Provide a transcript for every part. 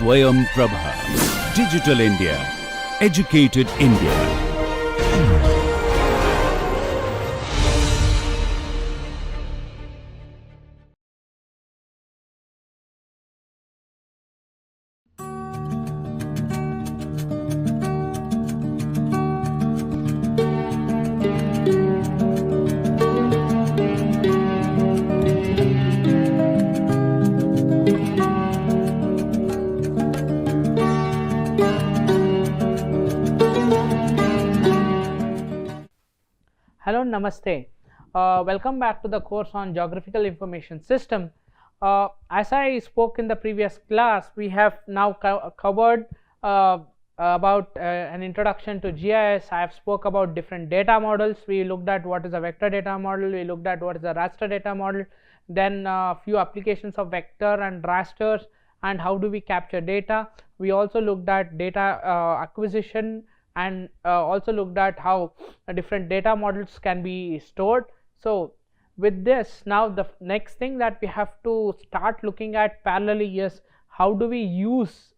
Swayam Prabha. Digital India. Educated India. Hello, Namaste. Welcome back to the course on Geographical Information System. As I spoke in the previous class, we have now covered about an introduction to GIS. I have spoke about different data models. We looked at what is a vector data model, we looked at what is a raster data model, then a few applications of vector and rasters and how do we capture data. We also looked at data acquisition and also looked at how different data models can be stored. So with this, now the next thing that we have to start looking at parallelly is how do we use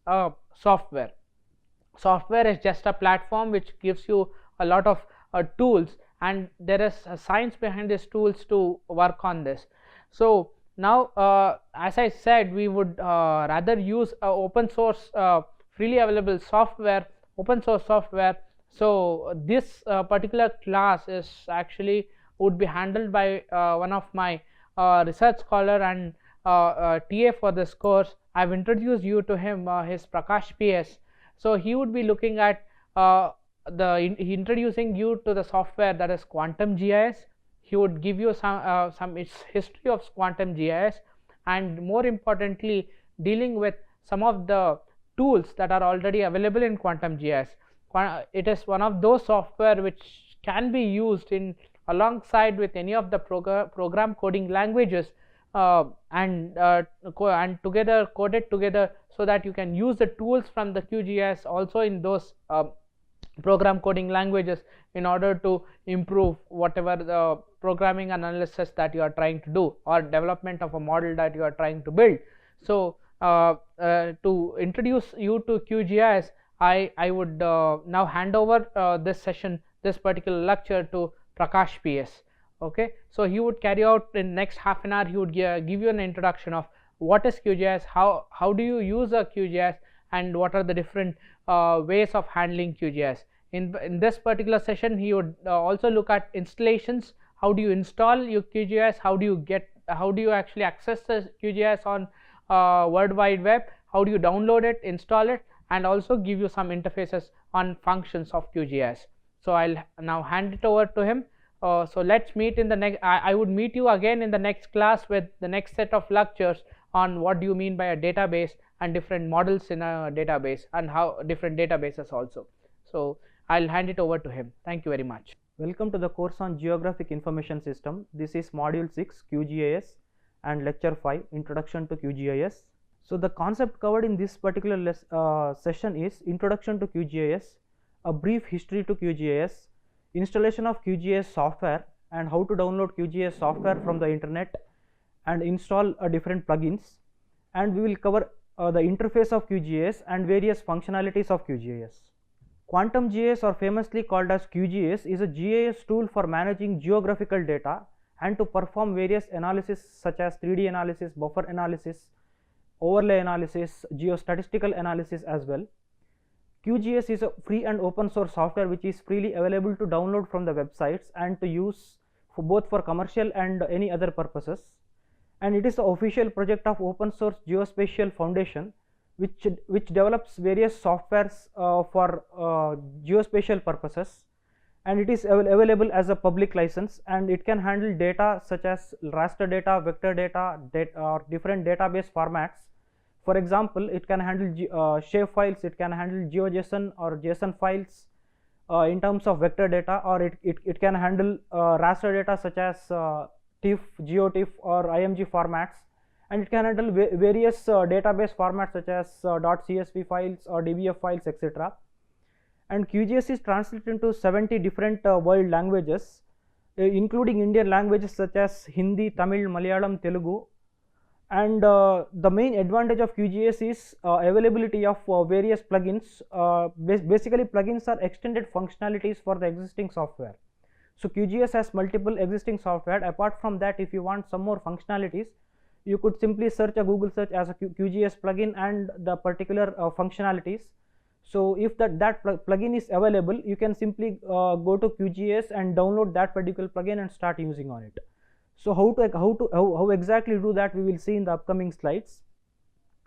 software. Software is just a platform which gives you a lot of tools, and there is a science behind these tools to work on this. So now as I said, we would rather use open source freely available software, open source software. So this particular class is actually would be handled by one of my research scholar and TA for this course. I've introduced you to him, his Prakash PS. So he would be looking at introducing you to the software that is Quantum GIS. He would give you some history of Quantum GIS, and more importantly dealing with some of the tools that are already available in Quantum GIS. It is one of those software which can be used in alongside with any of the program coding languages and together coded together, so that you can use the tools from the QGIS also in those program coding languages in order to improve whatever the programming analysis that you are trying to do or development of a model that you are trying to build. So to introduce you to QGIS, I would now hand over this session, this particular lecture, to Prakash PS. Okay, so he would carry out in next half an hour. He would give you an introduction of what is QGIS, how do you use a QGIS, and what are the different ways of handling QGIS. In this particular session, he would also look at installations. How do you install your QGIS? How do you actually access the QGIS on World Wide Web? How do you download it, install it, and also give you some interfaces on functions of QGIS. So I'll now hand it over to him. So let's meet in the next. I would meet you again in the next class with the next set of lectures on what do you mean by a database and different models in a database and how different databases also. So I'll hand it over to him. Thank you very much. Welcome to the course on Geographic Information System. This is Module 6 QGIS and Lecture 5 Introduction to QGIS. So the concept covered in this particular session is Introduction to QGIS, a brief history to QGIS, installation of QGIS software and how to download QGIS software from the internet and install different plugins, and we will cover the interface of QGIS and various functionalities of QGIS. Quantum GIS, or famously called as QGIS, is a GIS tool for managing geographical data and to perform various analysis such as 3D analysis, buffer analysis, overlay analysis, geostatistical analysis as well. QGIS is a free and open source software which is freely available to download from the websites and to use for both for commercial and any other purposes, and it is the official project of Open Source Geospatial Foundation, which develops various softwares for geospatial purposes, and it is available as a public license, and it can handle data such as raster data, vector data, or different database formats. For example, it can handle shape files, it can handle GeoJSON or JSON files in terms of vector data, or it can handle raster data such as TIFF, GeoTIFF or IMG formats, and it can handle various database formats such as .csv files or dbf files, etc. And QGIS is translated into 70 different world languages, including Indian languages such as Hindi, Tamil, Malayalam, Telugu. And the main advantage of QGIS is availability of various plugins. Basically plugins are extended functionalities for the existing software. So QGIS has multiple existing software. Apart from that, if you want some more functionalities, you could simply search a Google search as a QGIS plugin and the particular functionalities. So if that plugin is available, you can simply go to QGIS and download that particular plugin and start using on it. So how exactly do that, we will see in the upcoming slides.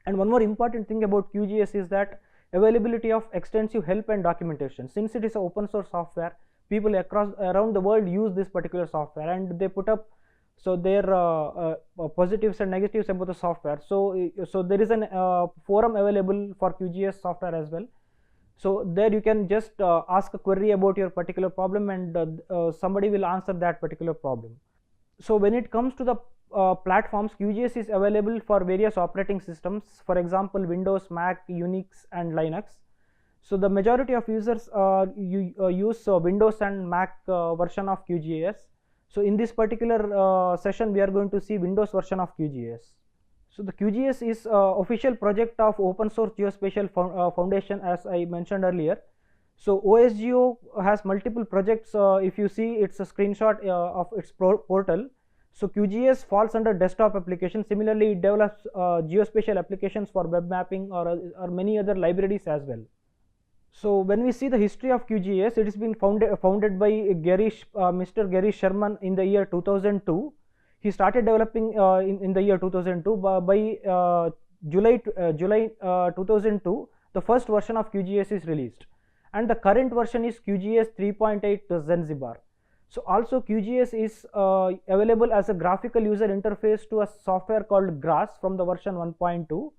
And one more important thing about QGIS is that availability of extensive help and documentation. Since it is an open source software, people around the world use this particular software, and they put up their positives and negatives about the software. So there is an forum available for QGIS software as well. So there you can just ask a query about your particular problem, and somebody will answer that particular problem. So when it comes to the platforms, QGIS is available for various operating systems, for example Windows, Mac, Unix and Linux. So the majority of users use Windows and Mac version of QGIS. So in this particular session we are going to see Windows version of QGIS. So the QGIS is official project of Open Source Geospatial Foundation, as I mentioned earlier. So OSGeo has multiple projects. If you see, it's a screenshot of its portal. So QGIS falls under desktop application. Similarly, it develops geospatial applications for web mapping or many other libraries as well. So when we see the history of QGIS, it has been founded by Mr. Gary Sherman in the year 2002. He started developing in the year 2002. By July 2002, the first version of QGIS is released, and the current version is QGIS 3.8 Zanzibar. So also QGIS is available as a graphical user interface to a software called GRASS from the version 1.2.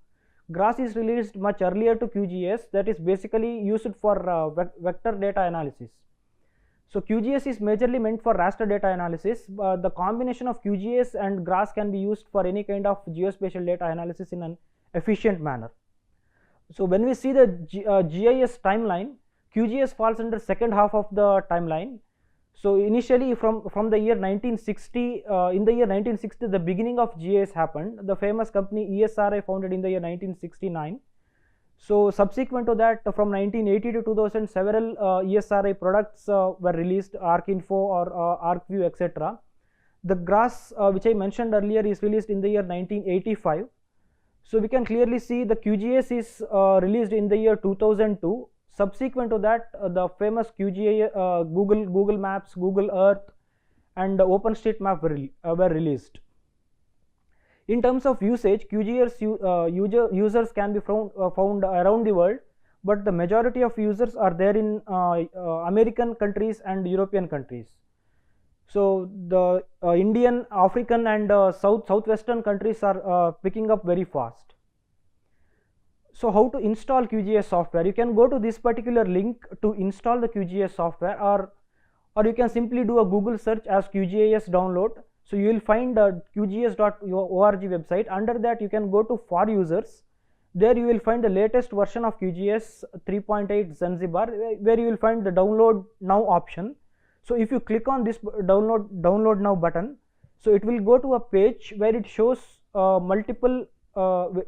GRASS is released much earlier to QGIS, that is basically used for vector data analysis. So QGIS is majorly meant for raster data analysis. The combination of QGIS and GRASS can be used for any kind of geospatial data analysis in an efficient manner. So when we see the GIS timeline, QGIS falls under second half of the timeline. So initially from the year 1960, in the year 1960 the beginning of GIS happened. The famous company ESRI founded in the year 1969. So subsequent to that, from 1980 to 2000, several ESRI products were released, ArcInfo or ArcView, etc. The GRASS which I mentioned earlier is released in the year 1985. So we can clearly see the QGIS is released in the year 2002. Subsequent to that, the famous QGIS, Google Maps, Google Earth and OpenStreetMap were released. In terms of usage, QGIS users can be found around the world, but the majority of users are there in American countries and European countries. So the Indian, African and southwestern countries are picking up very fast. So how to install QGIS software? You can go to this particular link to install the QGIS software, or you can simply do a Google search as QGIS download. So you will find qgis.org website. Under that you can go to for users. There you will find the latest version of QGIS 3.8 Zanzibar, where you will find the download now option. So if you click on this download now button, so it will go to a page where it shows multiple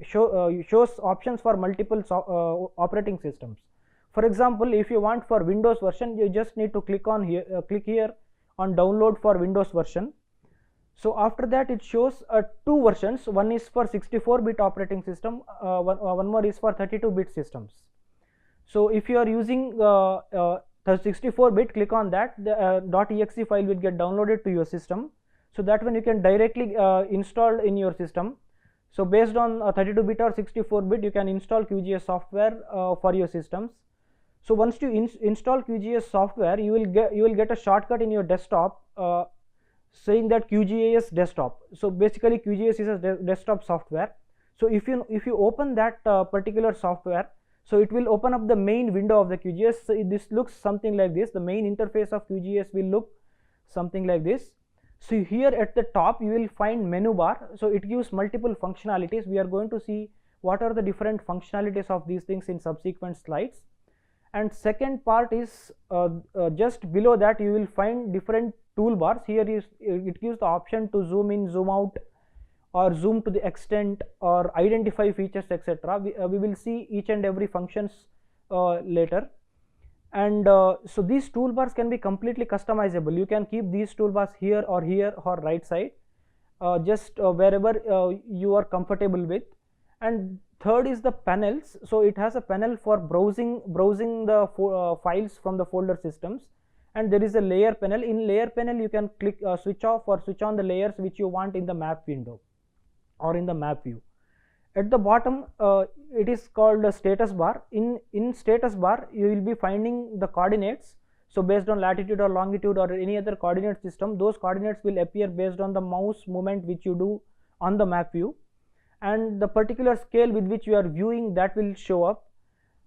shows options for multiple operating systems. For example, if you want for Windows version, you just need to click here on download for Windows version. So after that it shows two versions. One is for 64-bit operating system, one more is for 32-bit systems. So if you are using the 64-bit, click on that, the .exe file will get downloaded to your system. So that one you can directly install in your system. So based on 32-bit or 64-bit, you can install QGIS software for your systems. So once you install QGIS software, you will get a shortcut in your desktop saying that QGIS desktop. So basically QGIS is a desktop software. So if you open that particular software, so it will open up the main window of the QGIS. So this looks something like this. The main interface of QGIS will look something like this. So here at the top you will find menu bar. So it gives multiple functionalities. We are going to see what are the different functionalities of these things in subsequent slides. And second part is just below that you will find different toolbars. Here it gives the option to zoom in, zoom out, or zoom to the extent or identify features, etc. We will see each and every functions later. And so these toolbars can be completely customizable. You can keep these toolbars here or right side, just wherever you are comfortable with. And third is the panels. So it has a panel for browsing the files from the folder systems, and there is a layer panel. In layer panel you can click switch off or switch on the layers which you want in the map window or in the map view. At the bottom it is called a status bar. In status bar you will be finding the coordinates. So based on latitude or longitude or any other coordinate system, those coordinates will appear based on the mouse movement which you do on the map view, and the particular scale with which you are viewing, that will show up.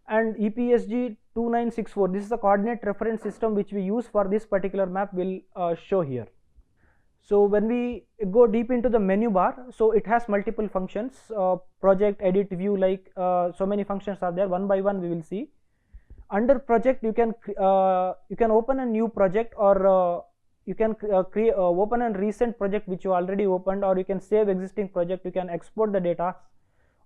And EPSG 2964, this is the coordinate reference system which we use for this particular map, will show here. So when we go deep into the menu bar, so it has multiple functions, project, edit, view, like so many functions are there. One by one we will see. Under project you can open a new project, or you can open a recent project which you already opened, or you can save existing project, you can export the data,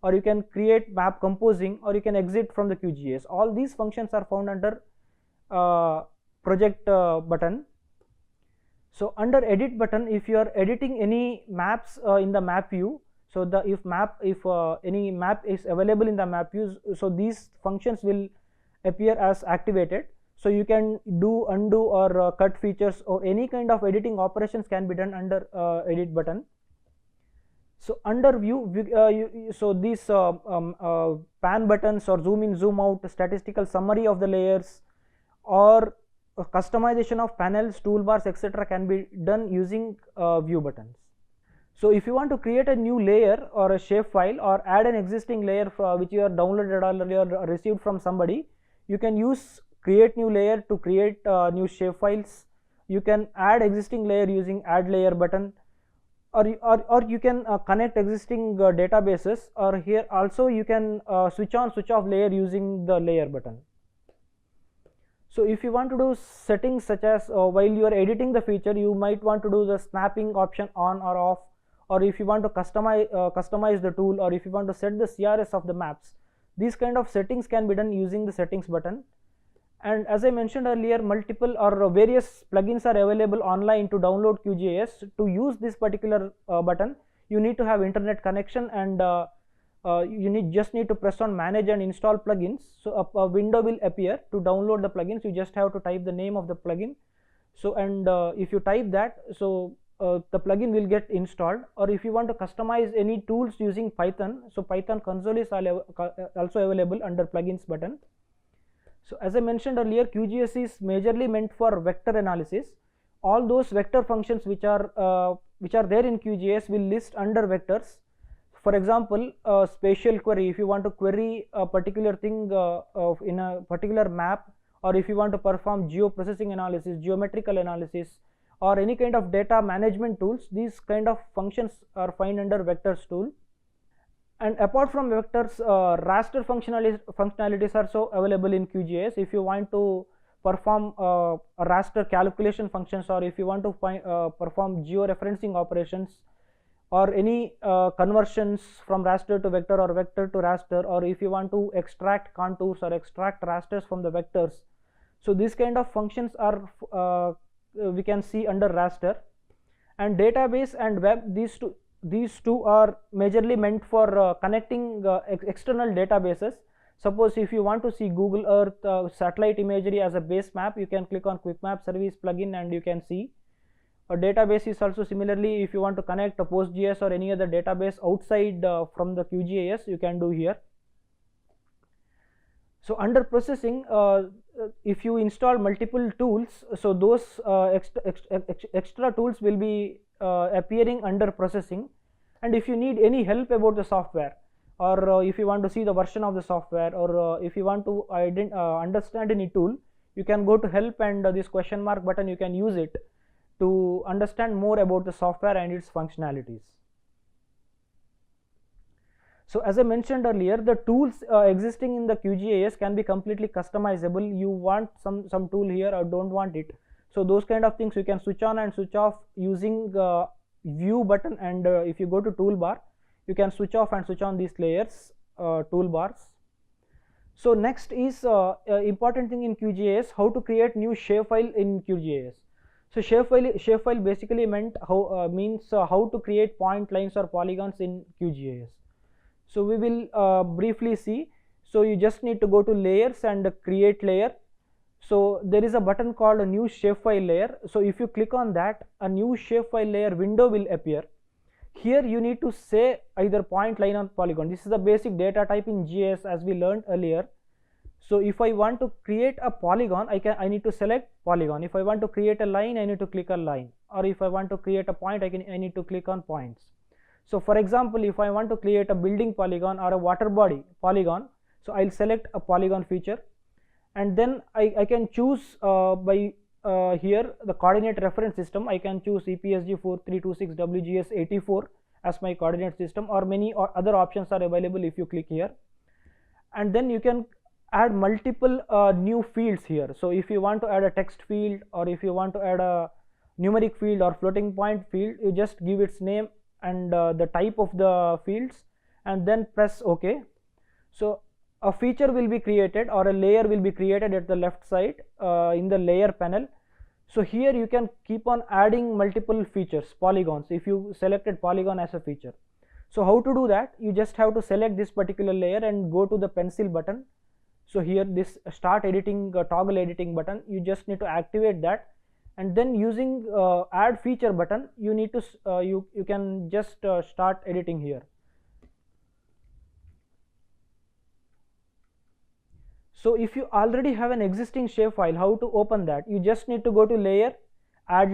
or you can create map composing, or you can exit from the QGIS. All these functions are found under project button. So under edit button, if you are editing any maps in the map view, so if any map is available in the map view, so these functions will appear as activated. So you can do undo or cut features, or any kind of editing operations can be done under edit button. So under view, so these pan buttons or zoom in, zoom out, statistical summary of the layers, or customization of panels, toolbars, etc. can be done using view buttons. So if you want to create a new layer or a shapefile, or add an existing layer which you have downloaded already or received from somebody, you can use create new layer to create new shapefiles. You can add existing layer using add layer button, or you can connect existing databases, or here also you can switch on switch off layer using the layer button. So if you want to do settings such as while you are editing the feature, you might want to do the snapping option on or off, or if you want to customize the tool, or if you want to set the CRS of the maps, these kind of settings can be done using the settings button. And as I mentioned earlier, multiple or various plugins are available online to download QGIS. To use this particular button, you need to have internet connection, and you just need to press on manage and install plugins. So a window will appear to download the plugins. You just have to type the name of the plugin. So and if you type that, so the plugin will get installed. Or if you want to customize any tools using Python, so Python console is also available under plugins button. So as I mentioned earlier, QGIS is majorly meant for vector analysis. All those vector functions which are there in QGIS will list under vectors. For example, spatial query, if you want to query a particular thing in a particular map, or if you want to perform geoprocessing analysis, geometrical analysis, or any kind of data management tools, these kind of functions are found under vectors tool. And apart from vectors, raster functionalities are also available in QGIS. If you want to perform raster calculation functions, or if you want to perform georeferencing operations, or any conversions from raster to vector or vector to raster, or if you want to extract contours or extract rasters from the vectors, so these kind of functions are we can see under raster. And database and web, these two are majorly meant for connecting external databases. Suppose if you want to see Google Earth satellite imagery as a base map, you can click on quick map service plugin and you can see. A database is also similarly, if you want to connect a PostGIS or any other database outside from the QGIS, you can do here. So under processing, if you install multiple tools, so those extra tools will be appearing under processing. And if you need any help about the software, or if you want to see the version of the software, or if you want to understand any tool, you can go to help, and this question mark button, you can use it to understand more about the software and its functionalities. So as I mentioned earlier, the tools existing in the QGIS can be completely customizable. You want some tool here or don't want it, so those kind of things you can switch on and switch off using view button, and if you go to toolbar, you can switch off and switch on these layers toolbars. So next is important thing in QGIS, how to create new shapefile in QGIS. So shapefile basically means how to create point, lines or polygons in QGIS. So we will briefly see. So you just need to go to layers and create layer. So there is a button called a new shapefile layer. So if you click on that, a new shapefile layer window will appear. Here you need to say either point, line or polygon. This is the basic data type in GIS as we learned earlier. So if I want to create a polygon, I need to select polygon. If I want to create a line, I need to click on line, or if I want to create a point, I need to click on points. So for example, if I want to create a building polygon or a water body polygon, so I'll select a polygon feature, and then I can choose by here the coordinate reference system. I can choose EPSG 4326 WGS 84 as my coordinate system, or many other options are available if you click here. And then you can add multiple new fields here. So if you want to add a text field, or if you want to add a numeric field or floating point field, you just give its name and the type of the fields, and then press OK. So a feature will be created, or a layer will be created at the left side in the layer panel. So here you can keep on adding multiple features, polygons, if you selected polygon as a feature. So how to do that? You just have to select this particular layer and go to the pencil button. So here this start editing toggle editing button, you just need to activate that, and then using add feature button, you need to you can just start editing here. So if you already have an existing shapefile, how to open that? You just need to go to layer, add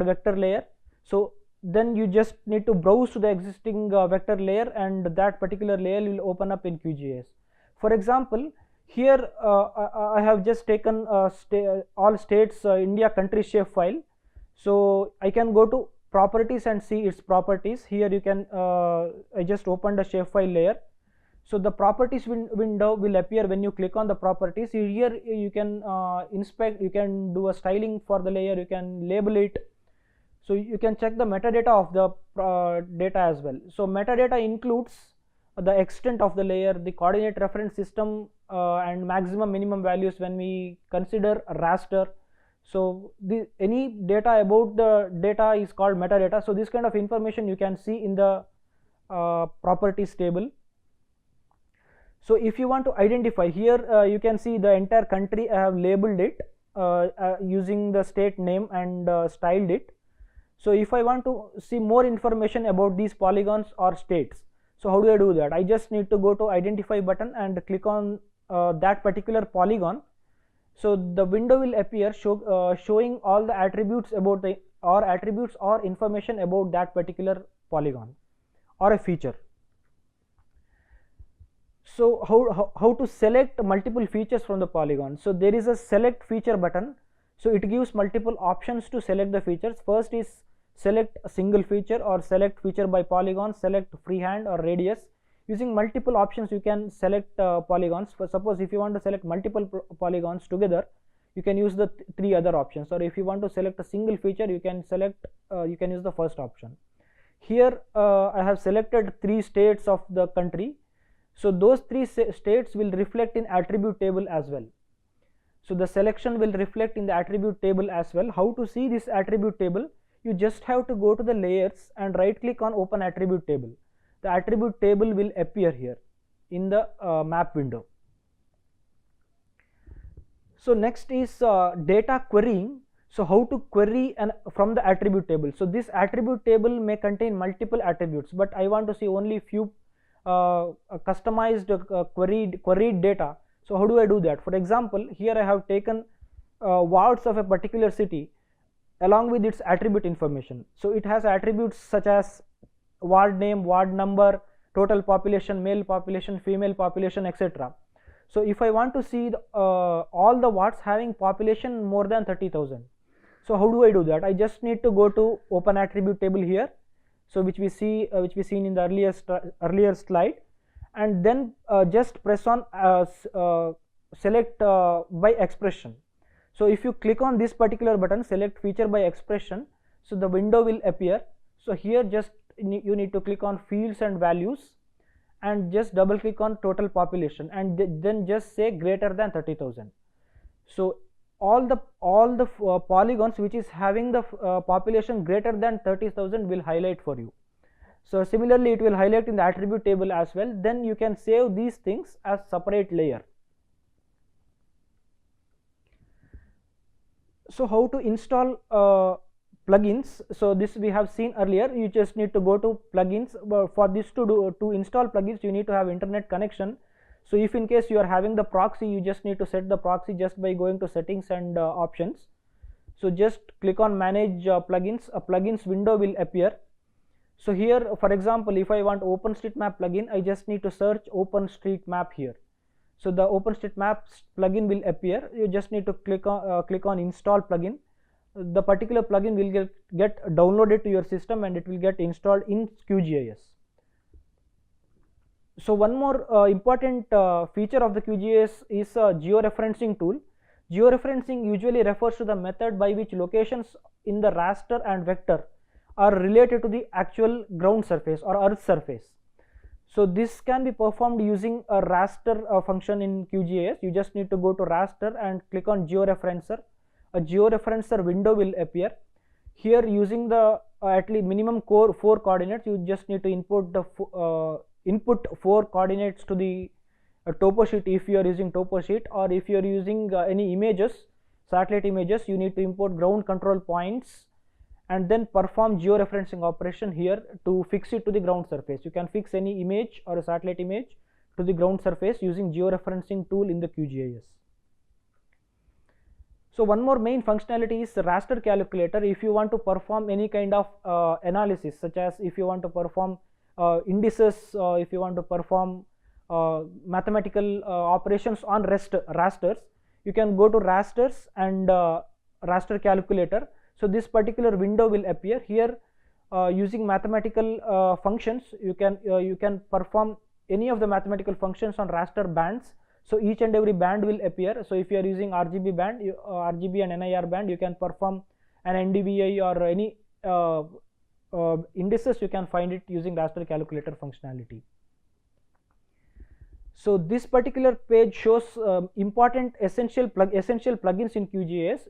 vector layer. So then you just need to browse to the existing vector layer, and that particular layer will open up in QGIS. For example, here I have just taken all states India country shapefile. So I can go to properties and see its properties. Here you can I just opened a shapefile layer. So the properties window will appear when you click on the properties. Here you can inspect, you can do a styling for the layer, you can label it. So you can check the metadata of the data as well. So metadata includes the extent of the layer, the coordinate reference system, and maximum minimum values when we consider raster. So any data about the data is called metadata. So this kind of information you can see in the properties table. So if you want to identify, here you can see the entire country. I have labeled it using the state name and styled it. So if I want to see more information about these polygons or states, so how do I do that? I just need to go to identify button and click on that particular polygon. So the window will appear showing all the attributes about the attributes or information about that particular polygon or a feature. So how to select multiple features from the polygon? So there is a select feature button. So it gives multiple options to select the features. First is select a single feature, or select feature by polygon, select freehand or radius. Using multiple options you can select polygons. For suppose if you want to select multiple polygons together, you can use the three other options, or if you want to select a single feature, you can select you can use the first option. Here I have selected 3 states of the country. So those 3 states will reflect in attribute table as well. So the selection will reflect in the attribute table as well. How to see this attribute table? You just have to go to the layers and right click on open attribute table. The attribute table will appear here in the map window. So next is data querying. So how to query from the attribute table? So this attribute table may contain multiple attributes, but I want to see only few customized queried data. So how do I do that? For example, here I have taken wards of a particular city along with its attribute information. So it has attributes such as ward name, ward number, total population, male population, female population, etc. So if I want to see all the wards having population more than 30,000, so how do I do that? I just need to go to open attribute table here. So which we seen in the earlier slide, and then just press on select by expression. So if you click on this particular button, select feature by expression, so the window will appear. So here just you need to click on fields and values and just double click on total population and then just say greater than 30,000. So all the polygons which is having the population greater than 30,000 will highlight for you. So similarly it will highlight in the attribute table as well. Then you can save these things as separate layer. So how to install plugins? So this we have seen earlier. You just need to go to plugins. For this to install plugins, you need to have internet connection. So if in case you are having the proxy, you just need to set the proxy just by going to settings and options. So just click on manage plugins. A plugins window will appear. So here, for example, if I want OpenStreetMap plugin, I just need to search OpenStreetMap here. So the OpenStreetMap plugin will appear. You just need to click on install plugin. The particular plugin will get downloaded to your system and it will get installed in QGIS. So one more important feature of the QGIS is a georeferencing tool. Georeferencing usually refers to the method by which locations in the raster and vector are related to the actual ground surface or earth surface. So this can be performed using a raster function in QGIS. You just need to go to raster and click on georeferencer. A georeferencer window will appear. Here using the at least minimum core 4 coordinates, you just need to input the input 4 coordinates to the topo sheet if you are using topo sheet, or if you are using any images, satellite images, you need to import ground control points and then perform georeferencing operation here to fix it to the ground surface. You can fix any image or a satellite image to the ground surface using georeferencing tool in the QGIS. So one more main functionality is the raster calculator. If you want to perform any kind of analysis, such as if you want to perform indices, if you want to perform mathematical operations on rasters, you can go to rasters and raster calculator. So this particular window will appear here. Using mathematical functions, you can perform any of the mathematical functions on raster bands. So each and every band will appear. So if you are using RGB band, RGB and NIR band, you can perform an NDVI or any indices. You can find it using raster calculator functionality. So this particular page shows important essential plugins in QGIS.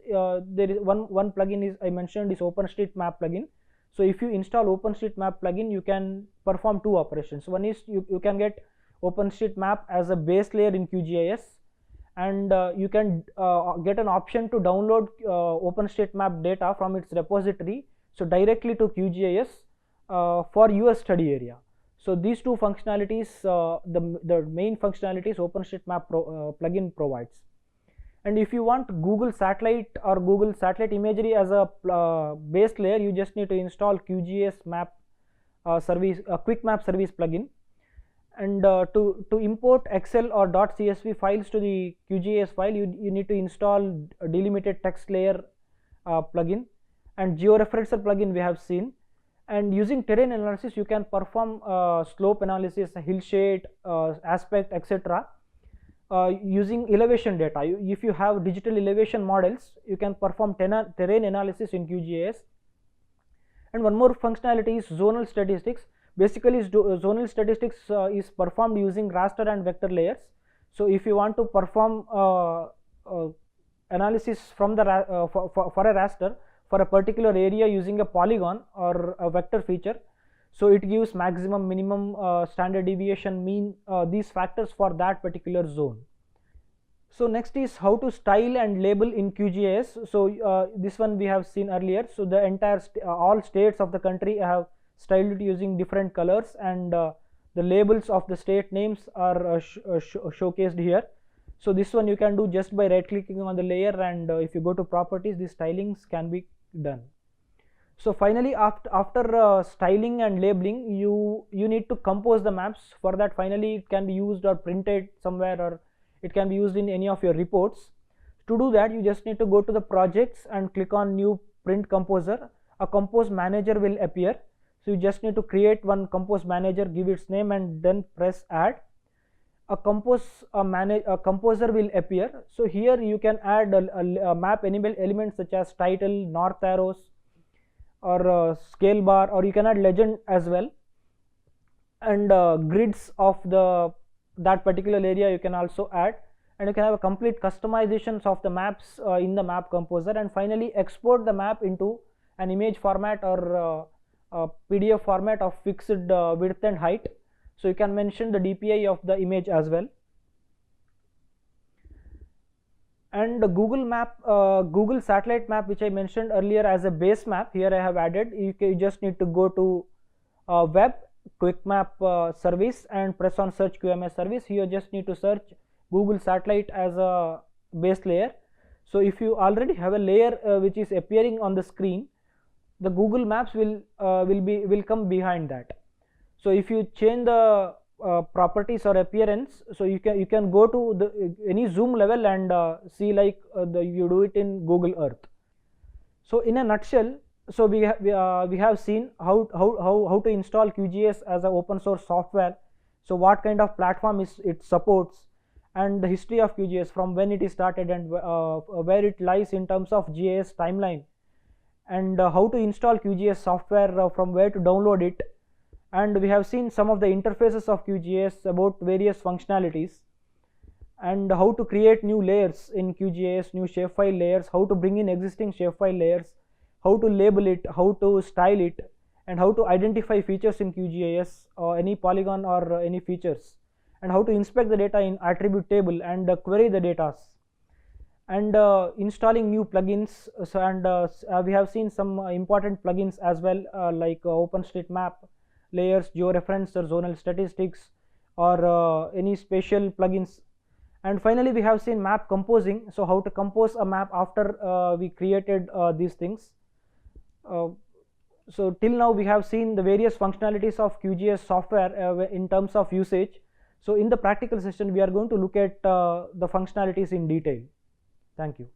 There is one plugin is I mentioned is OpenStreetMap plugin. So if you install OpenStreetMap plugin, you can perform 2 operations. One is you can get OpenStreetMap as a base layer in QGIS, and you can get an option to download OpenStreetMap data from its repository, so directly to QGIS for your study area. So these 2 functionalities, the main functionalities OpenStreetMap plugin provides. And if you want Google Satellite or Google Satellite imagery as a base layer, you just need to install QGIS map service, quick map service plugin. And to import Excel or .csv files to the QGIS file, you need to install a delimited text layer plugin, and georeferencer plugin we have seen. And using terrain analysis, you can perform slope analysis, hill shade, aspect, etc. Using elevation data. If you have digital elevation models, you can perform terrain analysis in QGIS. And one more functionality is zonal statistics. Basically zonal statistics is performed using raster and vector layers. So if you want to perform analysis from the for a raster for a particular area using a polygon or a vector feature, so it gives maximum, minimum, standard deviation, mean, these factors for that particular zone. So next is how to style and label in QGIS. So this one we have seen earlier. So the entire all states of the country have styled it using different colors, and the labels of the state names are showcased here. So this one you can do just by right clicking on the layer, and if you go to properties, these stylings can be done. So finally, after styling and labeling, you need to compose the maps. For that, finally it can be used or printed somewhere, or it can be used in any of your reports. To do that, you just need to go to the projects and click on new print composer. A compose manager will appear. So you just need to create one compose manager, give its name, and then press add. A composer will appear. So here you can add a map elements such as title, north arrows, or scale bar, or you can add legend as well, and grids of that particular area you can also add, and you can have a complete customizations of the maps in the map composer, and finally export the map into an image format or PDF format of fixed width and height. So you can mention the DPI of the image as well. And the Google map, Google satellite map, which I mentioned earlier as a base map, here I have added. You just need to go to web quick map service and press on search QMS service. Here just need to search Google satellite as a base layer. So if you already have a layer which is appearing on the screen, the Google Maps will come behind that. So if you change the properties or appearance, so you can go to any zoom level and see like you do it in Google Earth. So in a nutshell, so we have seen how to install QGIS as an open source software. So what kind of platform it supports, and the history of QGIS from when it is started and where it lies in terms of GIS timeline, and how to install QGIS software, from where to download it. And we have seen some of the interfaces of QGIS about various functionalities, and how to create new layers in QGIS, new shapefile layers, how to bring in existing shapefile layers, how to label it, how to style it, and how to identify features in QGIS, any polygon or any features, and how to inspect the data in attribute table and query the data, and installing new plugins. So, and we have seen some important plugins as well, like OpenStreetMap, layers, georeference, or zonal statistics, or any spatial plugins. And finally we have seen map composing, so how to compose a map after we created these things. So till now we have seen the various functionalities of QGIS software in terms of usage. So in the practical session we are going to look at the functionalities in detail. Thank you.